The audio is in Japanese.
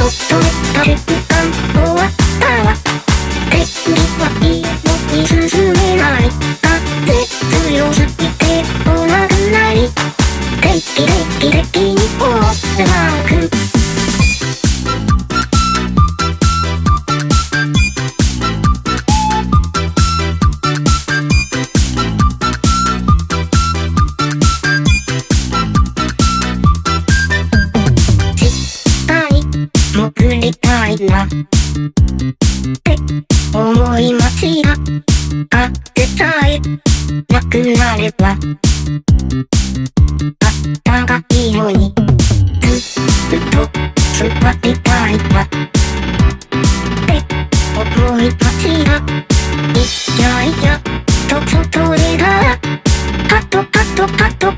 ちょっとした瞬間終わったわ。天気はいいのに進めない。風強すぎて来なくない。定期的にポーズマーク。潜りたいなって思いました。あってさえなくなればあったがいいのに、ずっと座りたいなって思いました。いやいやと外出たらパトパトパト